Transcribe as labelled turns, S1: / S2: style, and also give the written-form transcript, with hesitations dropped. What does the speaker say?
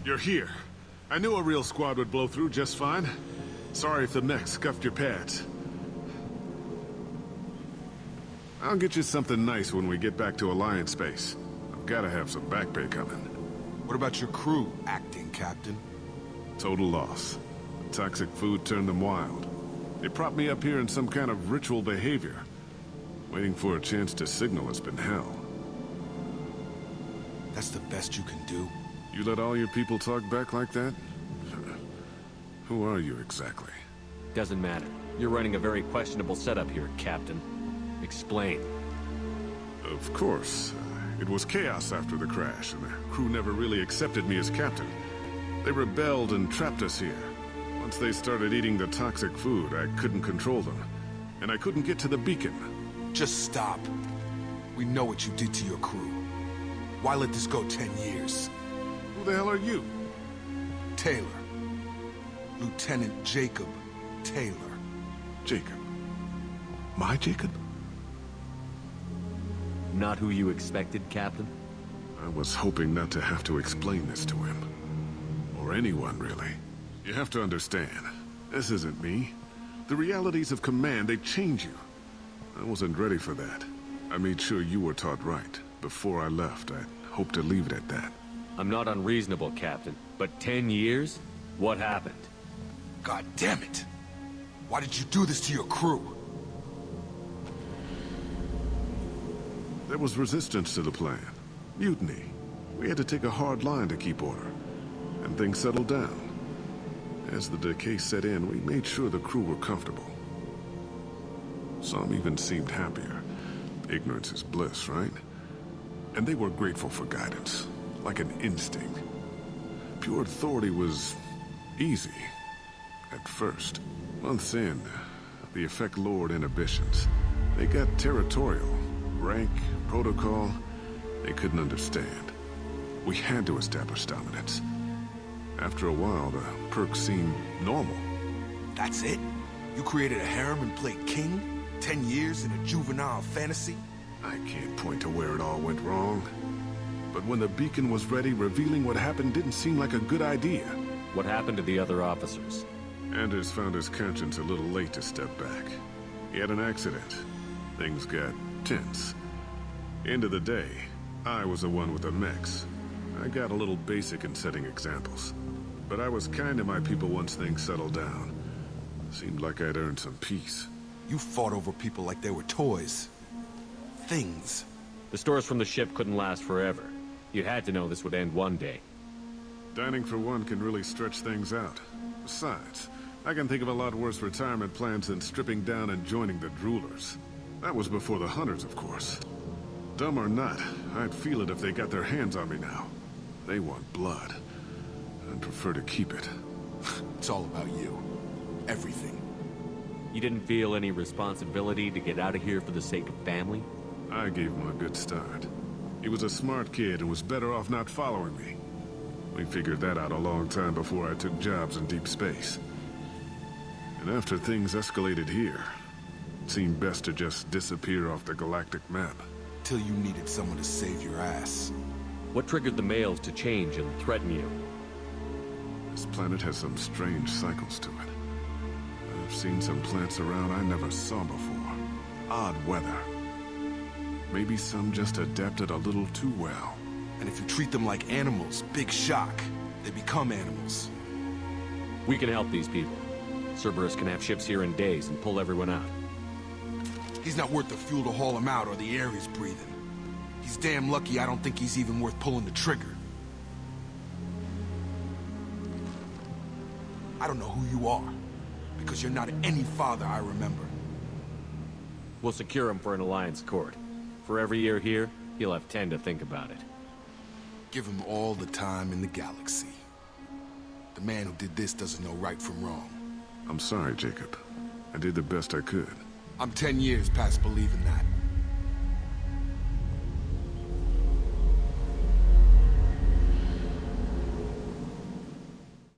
S1: You're here. I knew a real squad would blow through just fine. Sorry if the mech scuffed your pads. I'll get you something nice when we get back to Alliance space. I've gotta have some back pay coming.
S2: What about your crew, acting captain?
S1: Total loss. Toxic food turned them wild. They propped me up here in some kind of ritual behavior. Waiting for a chance to signal has been hell.
S2: That's the best you can do?
S1: You let all your people talk back like that? Who are you exactly?
S3: Doesn't matter. You're running a very questionable setup here, Captain. Explain.
S1: Of course. It was chaos after the crash, and the crew never really accepted me as captain. They rebelled and trapped us here. Once they started eating the toxic food, I couldn't control them. And I couldn't get to the beacon.
S2: Just stop. We know what you did to your crew. Why let this go 10 years?
S1: Who the hell are you?
S2: Taylor. Lieutenant Jacob Taylor.
S1: Jacob. My Jacob?
S3: Not who you expected, Captain?
S1: I was hoping not to have to explain this to him. Or anyone, really. You have to understand, this isn't me. The realities of command, they change you. I wasn't ready for that. I made sure you were taught right. Before I left, I hoped to leave it at that.
S3: I'm not unreasonable, Captain, but 10 years? What happened?
S2: God damn it! Why did you do this to your crew?
S1: There was resistance to the plan. Mutiny. We had to take a hard line to keep order. And things settled down. As the decay set in, we made sure the crew were comfortable. Some even seemed happier. Ignorance is bliss, right? And they were grateful for guidance, like an instinct. Pure authority was easy, at first. Months in, the effect lowered inhibitions. They got territorial. Rank, protocol, they couldn't understand. We had to establish dominance. After a while, the perks seemed normal.
S2: That's it? You created a harem and played king? 10 years in a juvenile fantasy?
S1: I can't point to where it all went wrong. But when the beacon was ready, revealing what happened didn't seem like a good idea.
S3: What happened to the other officers?
S1: Anders found his conscience a little late to step back. He had an accident. Things got tense. End of the day, I was the one with the mechs. I got a little basic in setting examples. But I was kind to my people once things settled down. Seemed like I'd earned some peace.
S2: You fought over people like they were toys. Things.
S3: The stores from the ship couldn't last forever. You had to know this would end one day.
S1: Dining for one can really stretch things out. Besides, I can think of a lot worse retirement plans than stripping down and joining the droolers. That was before the hunters, of course. Dumb or not, I'd feel it if they got their hands on me now. They want blood. I'd prefer to keep it.
S2: It's all about you. Everything.
S3: You didn't feel any responsibility to get out of here for the sake of family?
S1: I gave him a good start. He was a smart kid and was better off not following me. We figured that out a long time before I took jobs in deep space. And after things escalated here, it seemed best to just disappear off the galactic map.
S2: Till you needed someone to save your ass.
S3: What triggered the males to change and threaten you?
S1: This planet has some strange cycles to it. I've seen some plants around I never saw before. Odd weather. Maybe some just adapted a little too well.
S2: And if you treat them like animals, big shock. They become animals.
S3: We can help these people. Cerberus can have ships here in days and pull everyone out.
S2: He's not worth the fuel to haul him out or the air he's breathing. He's damn lucky I don't think he's even worth pulling the trigger. I don't know who you are, because you're not any father I remember.
S3: We'll secure him for an Alliance court. For every year here, he'll have 10 to think about it.
S2: Give him all the time in the galaxy. The man who did this doesn't know right from wrong.
S1: I'm sorry, Jacob. I did the best I could.
S2: I'm 10 years past believing that.